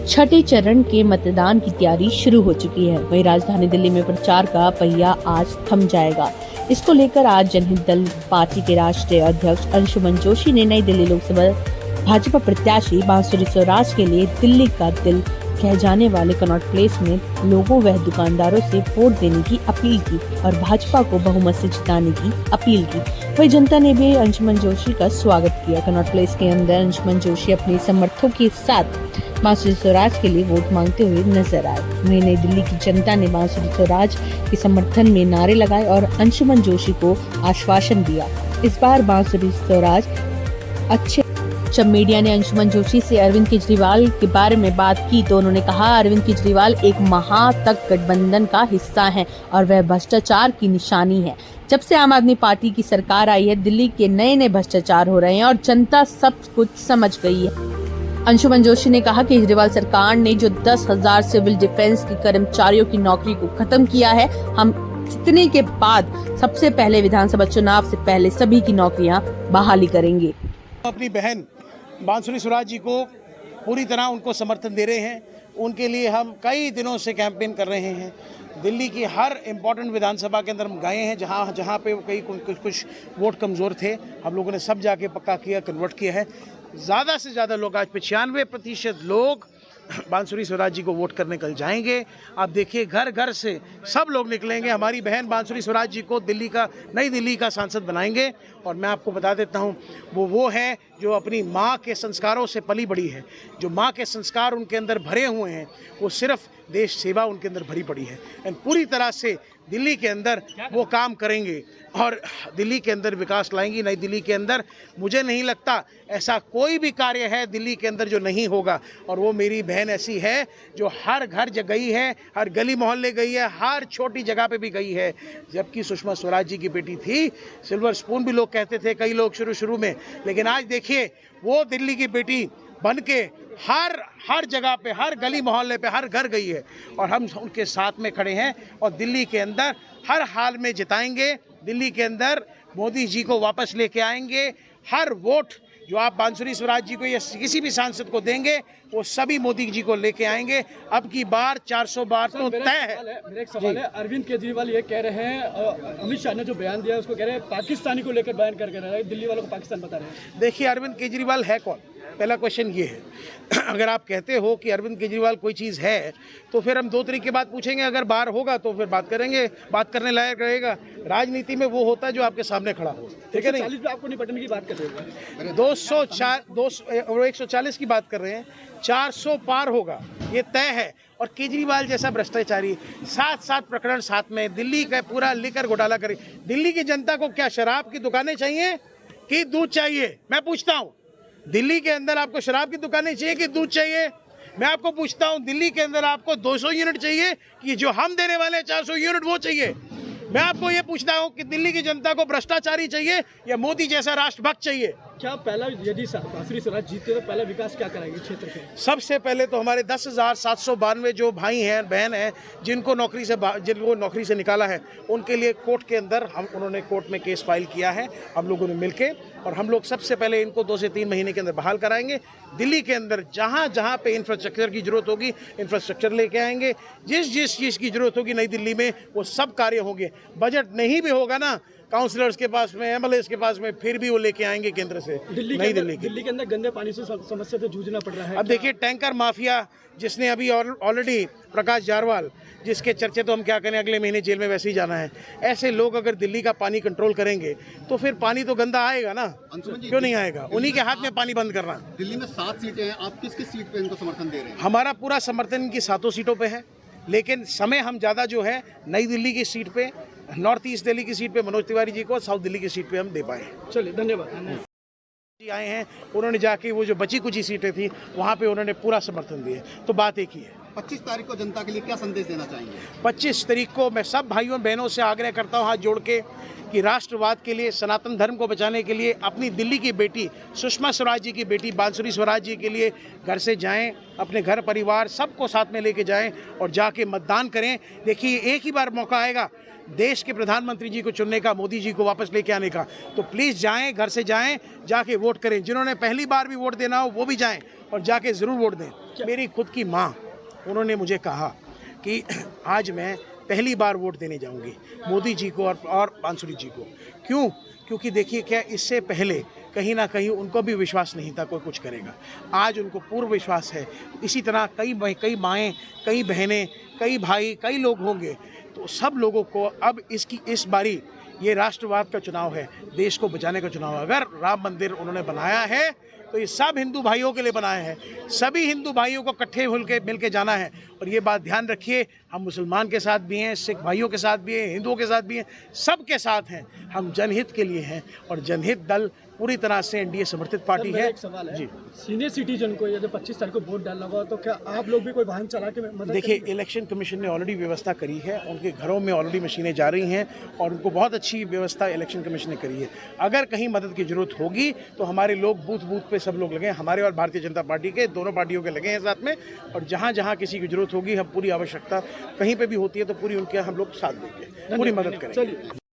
छठे चरण के मतदान की तैयारी शुरू हो चुकी है। वहीं राजधानी दिल्ली में प्रचार का पहिया आज थम जाएगा। इसको लेकर आज जनहित दल पार्टी के राष्ट्रीय अध्यक्ष अंशुमन जोशी ने नई दिल्ली लोकसभा भाजपा प्रत्याशी बांसुरी स्वराज के लिए दिल्ली का दिल कह जाने वाले कनॉट प्लेस में लोगों व दुकानदारों से वोट देने की अपील की और भाजपा को बहुमत से जिताने की अपील की। वही जनता ने भी अंशुमन जोशी का स्वागत किया। कनॉट प्लेस के अंदर अंशुमन जोशी अपने समर्थकों के साथ बांसुरी स्वराज के लिए वोट मांगते हुए नजर आए। वहीं नई दिल्ली की जनता ने बांसुरी स्वराज के समर्थन में नारे लगाए और अंशुमन जोशी को आश्वासन दिया। इस बार बांसुरी स्वराज अच्छे। जब मीडिया ने अंशुमन जोशी से अरविंद केजरीवाल के बारे में बात की तो उन्होंने कहा, अरविंद केजरीवाल एक महातक गठबंधन का हिस्सा हैं और वह भ्रष्टाचार की निशानी है। जब से आम आदमी पार्टी की सरकार आई है, दिल्ली के नए भ्रष्टाचार हो रहे हैं और जनता सब कुछ समझ गई है। अंशुमन जोशी ने कहा, केजरीवाल सरकार ने जो 10,000 सिविल डिफेंस के कर्मचारियों की नौकरी को खत्म किया है, हम जितने के बाद सबसे पहले विधानसभा चुनाव से पहले सभी की नौकरियां बहाली करेंगे। अपनी बहन बांसुरी स्वराज जी को पूरी तरह उनको समर्थन दे रहे हैं। उनके लिए हम कई दिनों से कैंपेन कर रहे हैं। दिल्ली की हर इम्पॉर्टेंट विधानसभा के अंदर हम गए हैं, जहां पे कई कुछ वोट कमज़ोर थे, हम लोगों ने सब जाके पक्का किया, कन्वर्ट किया है। ज़्यादा से ज़्यादा लोग, आज 95% लोग बांसुरी स्वराज जी को वोट करने कल जाएंगे। आप देखिए, घर घर से सब लोग निकलेंगे, हमारी बहन बांसुरी स्वराज जी को नई दिल्ली का सांसद बनाएंगे। और मैं आपको बता देता हूँ, वो है जो अपनी माँ के संस्कारों से पली बड़ी है, जो माँ के संस्कार उनके अंदर भरे हुए हैं, वो सिर्फ देश सेवा उनके अंदर भरी पड़ी है। एंड पूरी तरह से दिल्ली के अंदर वो काम करेंगे और दिल्ली के अंदर विकास लाएंगी। नई दिल्ली के अंदर मुझे नहीं लगता ऐसा कोई भी कार्य है दिल्ली के अंदर जो नहीं होगा। और वो मेरी बहन ऐसी है जो हर घर गई है, हर गली मोहल्ले गई है, हर छोटी जगह पे भी गई है। जबकि सुषमा स्वराज जी की बेटी थी, सिल्वर स्पून भी लोग कहते थे कई लोग शुरू में, लेकिन आज देखिए वो दिल्ली की बेटी बन के हर जगह पे, हर गली मोहल्ले पे, हर घर गई है और हम उनके साथ में खड़े हैं और दिल्ली के अंदर हर हाल में जिताएंगे। दिल्ली के अंदर मोदी जी को वापस लेके आएंगे। हर वोट जो आप बांसुरी स्वराज जी को या किसी भी सांसद को देंगे, वो सभी मोदी जी को लेके आएंगे। अब की बार 400 बार तो तय है। मेरा एक सवाल है, अरविंद केजरीवाल ये कह रहे हैं, अमित शाह ने जो बयान दिया उसको कह रहे हैं पाकिस्तानी को लेकर बयान करके रहे हैं, दिल्ली वालों को पाकिस्तान बता रहे हैं। देखिए, अरविंद केजरीवाल है कौन? पहला क्वेश्चन ये है। अगर आप कहते हो कि अरविंद केजरीवाल कोई चीज़ है, तो फिर हम 2 तरीके की बात पूछेंगे। अगर बाहर होगा तो फिर बात करेंगे, बात करने लायक रहेगा। राजनीति में वो होता है जो आपके सामने खड़ा हो, ठीक है नहीं? आपको निपटने की बात कर रहे हैं, 140 की बात कर रहे हैं, 400 पार होगा, ये तय है। और केजरीवाल जैसा भ्रष्टाचारी 7 प्रकरण साथ में, दिल्ली का पूरा लिकर घोटाला करे। दिल्ली की जनता को क्या शराब की दुकानें चाहिए कि दूध चाहिए? मैं पूछता हूँ, दिल्ली के अंदर आपको शराब की दुकानें चाहिए कि दूध चाहिए? मैं आपको पूछता हूं, दिल्ली के अंदर आपको 200 यूनिट चाहिए कि जो हम देने वाले हैं 400 यूनिट वो चाहिए? मैं आपको ये पूछता हूं कि दिल्ली की जनता को भ्रष्टाचारी चाहिए या मोदी जैसा राष्ट्रभक्त चाहिए? क्या पहला, यदि बांसुरी स्वराज जीते तो पहला विकास क्या कराएंगे क्षेत्र के? सबसे पहले तो हमारे 10,792 जो भाई हैं, बहन हैं, जिनको नौकरी से निकाला है, उनके लिए कोर्ट के अंदर उन्होंने कोर्ट में केस फाइल किया है, हम लोगों ने मिलके। और हम लोग सबसे पहले इनको 2 से 3 महीने के अंदर बहाल कराएंगे। दिल्ली के अंदर जहाँ पे इंफ्रास्ट्रक्चर की जरूरत होगी, इंफ्रास्ट्रक्चर लेके आएंगे। जिस चीज़ की जरूरत होगी नई दिल्ली में, वो सब कार्य होंगे। बजट नहीं भी होगा ना काउंसलर्स के पास में, एमएलएस के पास में, फिर भी वो लेके आएंगे केंद्र से। दिल्ली के अंदर गंदे पानी से समस्या से जूझना पड़ रहा है। अब देखिए, टैंकर माफिया जिसने अभी ऑलरेडी प्रकाश जारवाल, जिसके चर्चे तो हम क्या करें, अगले महीने जेल में वैसे ही जाना है। ऐसे लोग अगर दिल्ली का पानी कंट्रोल करेंगे तो फिर पानी तो गंदा आएगा ना, क्यों नहीं आएगा? उन्हीं के हाथ में पानी बंद करना। दिल्ली में 7 सीटें हैं, आप किस सीट पे इनको समर्थन दे रहे हैं? हमारा पूरा समर्थन इनकी 7 सीटों पे है, लेकिन समय हम ज़्यादा जो है नई दिल्ली की सीट पे, नॉर्थ ईस्ट दिल्ली की सीट पे मनोज तिवारी जी को, साउथ दिल्ली की सीट पे हम दे पाए। चलिए, धन्यवाद। आए हैं, उन्होंने जाके वो जो बची कुछ सीटें थी वहाँ पे उन्होंने पूरा समर्थन दिया। तो बात एक ही है। 25 तारीख को जनता के लिए क्या संदेश देना चाहेंगे? 25 तारीख को मैं सब भाइयों बहनों से आग्रह करता हूँ हाथ जोड़ के कि राष्ट्रवाद के लिए, सनातन धर्म को बचाने के लिए अपनी दिल्ली की बेटी सुषमा स्वराज जी की बेटी बांसुरी स्वराज जी के लिए घर से जाएं, अपने घर परिवार सबको साथ में लेके जाएं और जाके मतदान करें। देखिए, एक ही बार मौका आएगा देश के प्रधानमंत्री जी को चुनने का, मोदी जी को वापस लेके आने का। तो प्लीज़ जाएं, घर से जाएं, जाके वोट करें। जिन्होंने पहली बार भी वोट देना हो वो भी जाएं और जाके ज़रूर वोट दें। मेरी खुद की माँ, उन्होंने मुझे कहा कि आज मैं पहली बार वोट देने जाऊंगी मोदी जी को और बांसुरी जी को। क्यों? क्योंकि देखिए क्या, इससे पहले कहीं ना कहीं उनको भी विश्वास नहीं था कोई कुछ करेगा। आज उनको पूर्ण विश्वास है। इसी तरह कई माएँ, कई बहनें, कई भाई, कई लोग होंगे। तो सब लोगों को अब इस बारी ये राष्ट्रवाद का चुनाव है, देश को बचाने का चुनाव है। अगर राम मंदिर उन्होंने बनाया है तो ये सब हिंदू भाइयों के लिए बनाया है। सभी हिंदू भाइयों को इकट्ठे मिल के जाना है। और ये बात ध्यान रखिए, हम मुसलमान के साथ भी हैं, सिख भाइयों के साथ भी हैं, हिंदुओं के साथ भी हैं, सबके साथ हैं। हम जनहित के लिए हैं और जनहित दल पूरी तरह से एनडीए समर्थित पार्टी है। एक सवाल है जी, सीनियर सिटीजन को ये जो 25 तारीख को वोट डालना होगा, तो क्या आप लोग भी कोई वाहन चला के मदद देखिए, करेंगे? इलेक्शन कमीशन ने ऑलरेडी व्यवस्था करी है, उनके घरों में ऑलरेडी मशीनें जा रही हैं और उनको बहुत अच्छी व्यवस्था इलेक्शन कमीशन ने करी है। अगर कहीं मदद की जरूरत होगी तो हमारे लोग बूथ पे सब लोग लगे हैं, हमारे और भारतीय जनता पार्टी के, दोनों पार्टियों के लगे हैं साथ में। और जहाँ जहाँ किसी की जरूरत होगी, हम पूरी आवश्यकता कहीं पे भी होती है तो पूरी उनके हम लोग साथ देंगे, पूरी मदद करेंगे। चलिए।